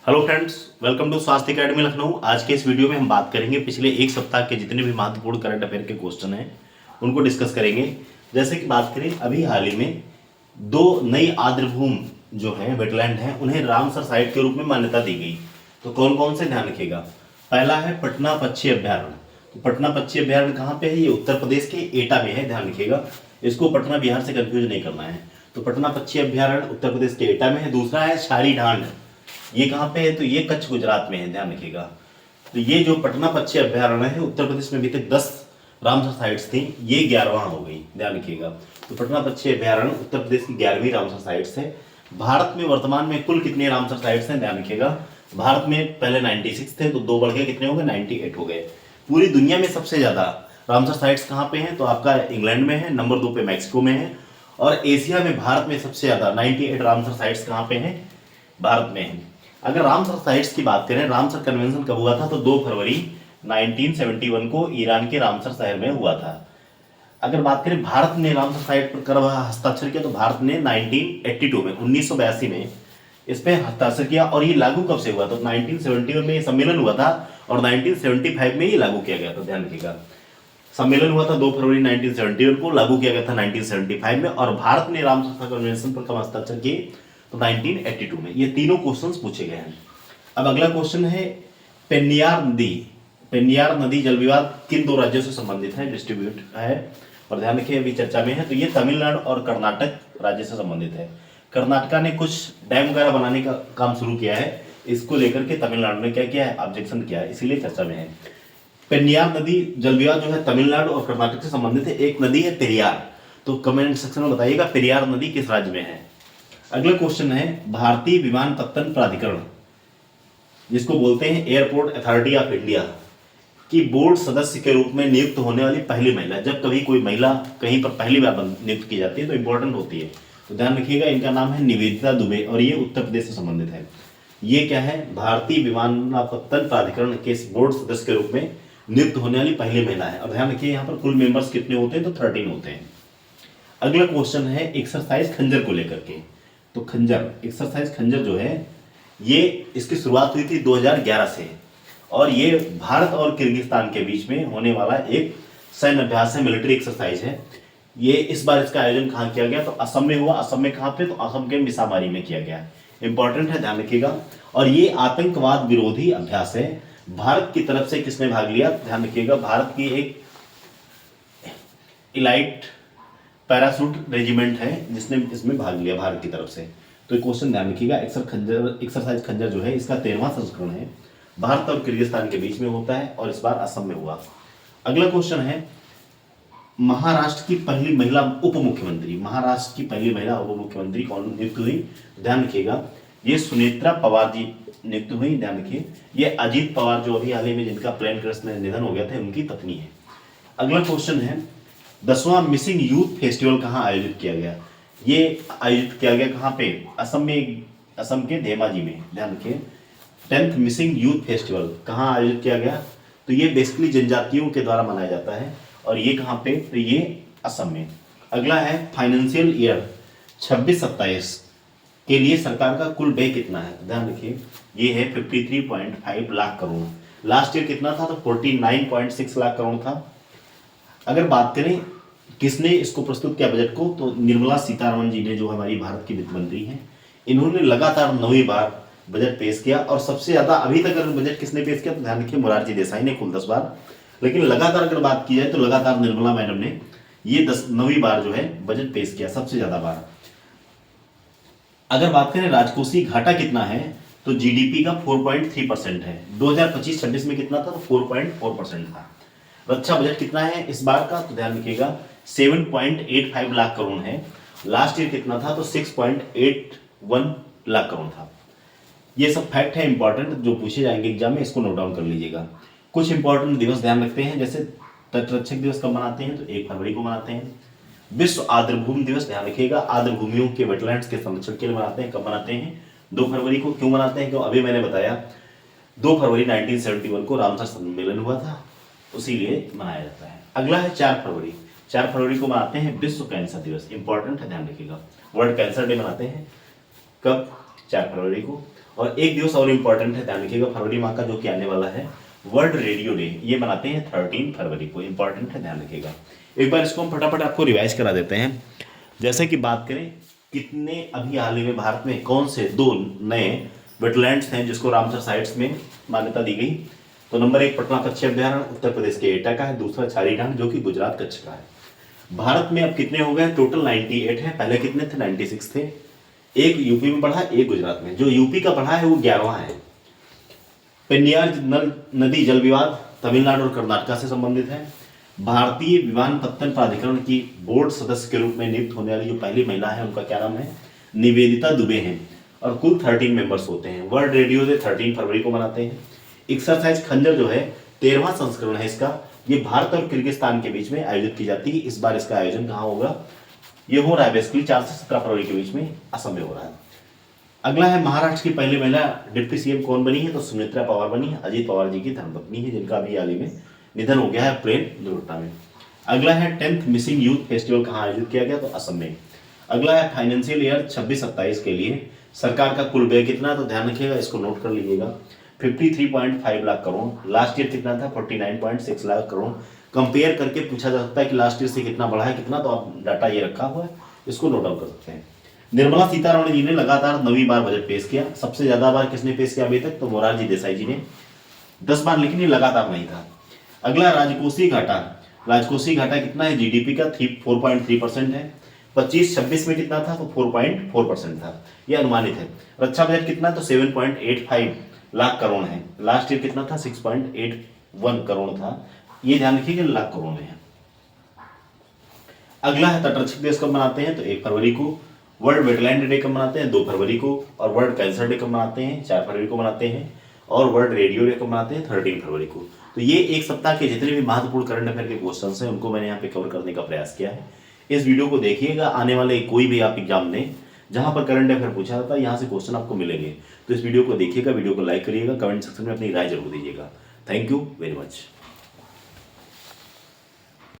Hello friends, welcome to स्वास्थ्य academy Lucknow. आज के इस वीडियो में हम बात करेंगे पिछले एक सप्ताह के जितने भी महत्वपूर्ण करंट अफेयर के क्वेश्चन हैं उनको डिस्कस करेंगे। जैसे कि बात करें, अभी हाल ही में दो नई आर्द्रभूमि जो है वेटलैंड हैं उन्हें रामसर साइट के रूप में मान्यता दी गई। तो कौन कौन से ध्यान रखिएगा। पहला है पटना पक्षी अभ्यारण्य। तो पटना पक्षी अभ्यारण्य कहाँ पे है? ये उत्तर प्रदेश के एटा में है, ध्यान रखिएगा। इसको पटना बिहार से कंफ्यूज नहीं करना है। तो पटना पक्षी अभ्यारण्य उत्तर प्रदेश के एटा में है। दूसरा है शारी ढांड, ये कहाँ पे है? तो ये कच्छ गुजरात में है, ध्यान रखिएगा। तो ये जो पटना पक्षी अभ्यारण्य है, उत्तर प्रदेश में अभी तक 10 रामसर साइट्स थी, ये 11वां हो गई, ध्यान रखिएगा। तो पटना पक्षी अभ्यारण्य उत्तर प्रदेश की 11वीं रामसर साइट्स है। भारत में वर्तमान में कुल कितने रामसर साइट्स हैं? ध्यान रखिएगा। भारत में पहले 96 थे, तो 2 बढ़ गए, कितने हो गए? 98 हो गए। पूरी दुनिया में सबसे ज्यादा रामसर साइट्स कहाँ पे हैं? तो आपका इंग्लैंड में है, नंबर 2 पे मैक्सिको में है। और एशिया में भारत में सबसे ज्यादा 98 रामसर साइट्स कहाँ पे हैं? भारत में है। अगर रामसर साइट्स की बात करें, रामसर कन्वेंशन कब हुआ था? तो 2 फरवरी 1971 को ईरान के रामसर शहर में हुआ था। अगर बात करें भारत ने रामसर साइट पर कब हस्ताक्षर किया, तो भारत ने 1982 में 1982 में इस पे हस्ताक्षर किया। और ये लागू कब से हुआ? तो 1971 में ये सम्मेलन हुआ था और 1975 में ये लागू किया गया था, ध्यान रखिएगा। सम्मेलन हुआ था 2 फरवरी 1971 को, लागू किया गया था 1975 में। और भारत ने रामसर कन्वेंशन पर कब हस्ताक्षर किए? तो 1982 में। ये तीनों क्वेश्चंस पूछे गए हैं। अब अगला क्वेश्चन है पेन्नियार नदी। पेन्नियार नदी जल विवाद किन 2 राज्यों से संबंधित है? डिस्ट्रीब्यूट है, और ध्यान रखिए अभी चर्चा में है। तो ये तमिलनाडु और कर्नाटक राज्य से संबंधित है। कर्नाटका ने कुछ डैम वगैरह बनाने का काम शुरू किया है, इसको लेकर के तमिलनाडु ने क्या किया है? ऑब्जेक्शन किया है, इसीलिए चर्चा में है। पेन्नियार नदी जल विवाद जो है तमिलनाडु और कर्नाटक से संबंधित है। एक नदी है पेरियार। तो कमेंट सेक्शन में बताइएगा पेरियार नदी किस राज्य में है। अगला क्वेश्चन है भारतीय विमानपत्तन प्राधिकरण, जिसको बोलते हैं एयरपोर्ट अथॉरिटी ऑफ इंडिया, की बोर्ड सदस्य के रूप में नियुक्त होने वाली पहली महिला। जब कभी कोई महिला कहीं पर पहली बार नियुक्त की जाती है तो इंपॉर्टेंट होती है, तो ध्यान रखिएगा। इनका नाम है निवेदिता दुबे और ये उत्तर प्रदेश से संबंधित है। ये क्या है? भारतीय विमानपत्तन प्राधिकरण के बोर्ड सदस्य के रूप में नियुक्त होने वाली पहली महिला है। और ध्यान रखिए यहाँ पर कुल मेंबर्स कितने होते हैं? तो 13 होते हैं। अगला क्वेश्चन है एक्सरसाइज खंजर को लेकर के। तो खंजर, एक्सरसाइज खंजर जो है, ये इसकी शुरुआत हुई थी 2011 से, और ये भारत और किर्गिस्तान के बीच में होने वाला एक सैन्य अभ्यास है, मिलिट्री एक्सरसाइज है। ये इस बार इसका आयोजन कहाँ किया गया? तो असम में हुआ। असम में कहाँ पे? तो असम के मिसामारी में किया गया। इंपॉर्टेंट है, ध्यान रखिएगा। और ये आतंकवाद विरोधी अभ्यास है। भारत की तरफ से किसने भाग लिया? ध्यान रखिएगा, भारत की एक इलाइट पैरासूट रेजिमेंट है जिसने इसमें भाग लिया भारत की तरफ से। तो क्वेश्चन ध्यान रखिएगा। एक्सरसाइज खंजर जो है, इसका 13वां संस्करण है, भारत और किर्गिस्तान के बीच में होता है और इस बार असम में हुआ। अगला क्वेश्चन है महाराष्ट्र की पहली महिला उप मुख्यमंत्री। महाराष्ट्र की पहली महिला उप मुख्यमंत्री कौन नियुक्त हुई? ध्यान रखिएगा, ये सुनेत्रा पवार जी नियुक्त हुई, ध्यान रखिए। ये अजीत पवार जो अभी हाल ही में जिनका प्लेन क्रैश में निधन हो गया था, उनकी पत्नी है। अगला क्वेश्चन है 10वां मिसिंग यूथ फेस्टिवल कहाँ आयोजित किया गया? ये आयोजित किया गया कहाँ पे? असम में, असम के धेमाजी में, ध्यान रखिए। 10th मिसिंग यूथ फेस्टिवल कहाँ आयोजित किया गया? तो ये बेसिकली जनजातियों के द्वारा मनाया जाता है, और ये कहाँ पे? तो ये असम में। अगला है फाइनेंशियल ईयर 26-27 के लिए सरकार का कुल व्यय कितना है? ध्यान रखिए, ये है 53.5 लाख करोड़। लास्ट ईयर कितना था? तो 49.6 लाख करोड़ था। अगर बात करें किसने इसको प्रस्तुत किया बजट को, तो निर्मला सीतारमण जी ने, जो हमारी भारत की वित्त मंत्री हैं, इन्होंने लगातार 9वीं बार बजट पेश किया। और सबसे ज्यादा अभी तक अगर बजट किसने पेश किया, तो ध्यान रखिए मोरारजी देसाई ने, कुल 10 बार। लेकिन लगातार अगर बात की जाए तो लगातार निर्मला मैडम ने ये 9वीं बार जो है बजट पेश किया, सबसे ज्यादा बार। अगर बात करें राजकोषीय घाटा कितना है, तो जीडीपी का 4.3% है। 2025-26 में कितना था? तो 4.4% था। रक्षा बजट कितना है इस बार का? तो ध्यान रखिएगा 7.85 लाख करोड़ है। लास्ट ईयर कितना था? तो 6.81 लाख करोड़ था। ये सब फैक्ट है इंपॉर्टेंट जो पूछे जाएंगे एग्जाम में, इसको नोट डाउन कर लीजिएगा। कुछ इंपॉर्टेंट दिवस ध्यान रखते हैं, जैसे तटरक्षक दिवस कब मनाते हैं? तो 1 फरवरी को मनाते हैं। विश्व आर्द्रभूमि दिवस, ध्यान रखिएगा, आर्द्रभूमियों के वेटलैंड्स के संरक्षण के लिए मनाते हैं। कब मनाते हैं? 2 फरवरी को। क्यों मनाते हैं? क्यों? अभी मैंने बताया 2 फरवरी 1971 को रामसर सम्मेलन हुआ था, उसीलिए मनाया जाता है। अगला है 4 फरवरी। 4 फरवरी को मनाते हैं विश्व कैंसर दिवस। इंपॉर्टेंट है, ध्यान रखिएगा। वर्ल्ड कैंसर डे मनाते हैं कब? 4 फरवरी को। और एक दिवस और इम्पोर्टेंट है, ध्यान रखिएगा, फरवरी माह का जो कि आने वाला है, वर्ल्ड रेडियो डे, ये मनाते हैं 13 फरवरी को, इंपॉर्टेंट है, ध्यान रखिएगा। एक बार इसको हम फटाफट आपको रिवाइज करा देते हैं। जैसे कि बात करें कितने अभी हाल ही में भारत में कौन से 2 नए वेटलैंड्स हैं जिसको रामसर साइट्स में मान्यता दी गई, तो नंबर 1 पटना पक्षी अभ्यारण्य उत्तर प्रदेश के एटा का है, दूसरा छारीडांग जो कि गुजरात कच्छ का है। भारत में अब कितने हो गए, टोटल 98 है, पहले कितने थे, 96 थे। एक यूपी में बढ़ा, एक गुजरात में, जो यूपी का बढ़ा है वो 11वां है। पेन्नियार नदी जल विवाद तमिलनाडु और कर्नाटक से संबंधित है। भारतीय विमानपत्तन प्राधिकरण की बोर्ड सदस्य के रूप में नियुक्त होने वाली जो पहली महिला है उनका क्या नाम है, निवेदिता दुबे हैं, और कुल 13 मेंबर्स होते हैं। वर्ल्ड रेडियो डे 13 फरवरी को मनाते हैं। एक्सरसाइज खंजर जो है 13वां संस्करण है इसका, ये भारत और किर्गिस्तान के बीच में आयोजित की जाती है। इस बार इसका आयोजन कहाँ होगा, ये हो रहा है बेसिकली 4 से 17 फरवरी के बीच में असम में हो रहा है। अगला है महाराष्ट्र की पहली महिला डिप्टी सीएम कौन बनी है, तो सुमित्रा पवार बनी है, अजीत पवार जी की धर्मपत्नी है, जिनका अभी हाल ही में निधन हो गया है ट्रेन दुर्घटना में। अगला है 10th मिसिंग यूथ फेस्टिवल कहाँ आयोजित किया गया, तो असम में। अगला है फाइनेंशियल ईयर 26-27 के लिए सरकार का कुल व्यय कितना, तो ध्यान रखिएगा, इसको नोट कर लीजिएगा, 53.5 लाख करोड़। लास्ट ईयर कितना था, 49.6 लाख करोड़। कंपेयर करके पूछा जा सकता है कि लास्ट ईयर से कितना बढ़ा है कितना, तो आप डाटा ये रखा हुआ है, इसको नोट डाउन कर सकते हैं। निर्मला सीतारमण जी ने लगातार 9वीं बार बजट पेश किया। सबसे ज्यादा बार किसने पेश किया अभी तक, तो मोरारजी देसाई जी ने 10 बार, लेकिन ये लगातार नहीं था। अगला राजकोषीय घाटा, राजकोषीय घाटा कितना है, जीडीपी का 4.3% है। 25-26 में कितना था, तो 4.4% था, ये अनुमानित है। रक्षा बजट कितना, तो 7.85 लाख करोड़ है। लास्ट ईयर कितना था, 6.81 करोड़ था, ये ध्यान रखिएगा लाख करोड़ में है। अगला है तटरक्षक दिवस कब मनाते हैं, तो 1 फरवरी को। वर्ल्ड वेटलैंड डे कब मनाते हैं, 2 फरवरी को। और वर्ल्ड कैंसर डे कब मनाते हैं, 4 फरवरी को मनाते हैं। और वर्ल्ड रेडियो डे कब मनाते हैं, 13 फरवरी को। तो ये एक सप्ताह के जितने भी महत्वपूर्ण करंट अफेयर के क्वेश्चंस हैं उनको मैंने यहाँ पे कवर करने का प्रयास किया है। इस वीडियो को देखिएगा, आने वाले कोई भी आप एग्जाम दें जहां पर करंट अफेयर पूछा जाता है यहाँ से क्वेश्चन आपको मिलेंगे। तो इस वीडियो को देखिएगा, वीडियो को लाइक करिएगा, कमेंट सेक्शन में अपनी राय जरूर दीजिएगा। Thank you very much.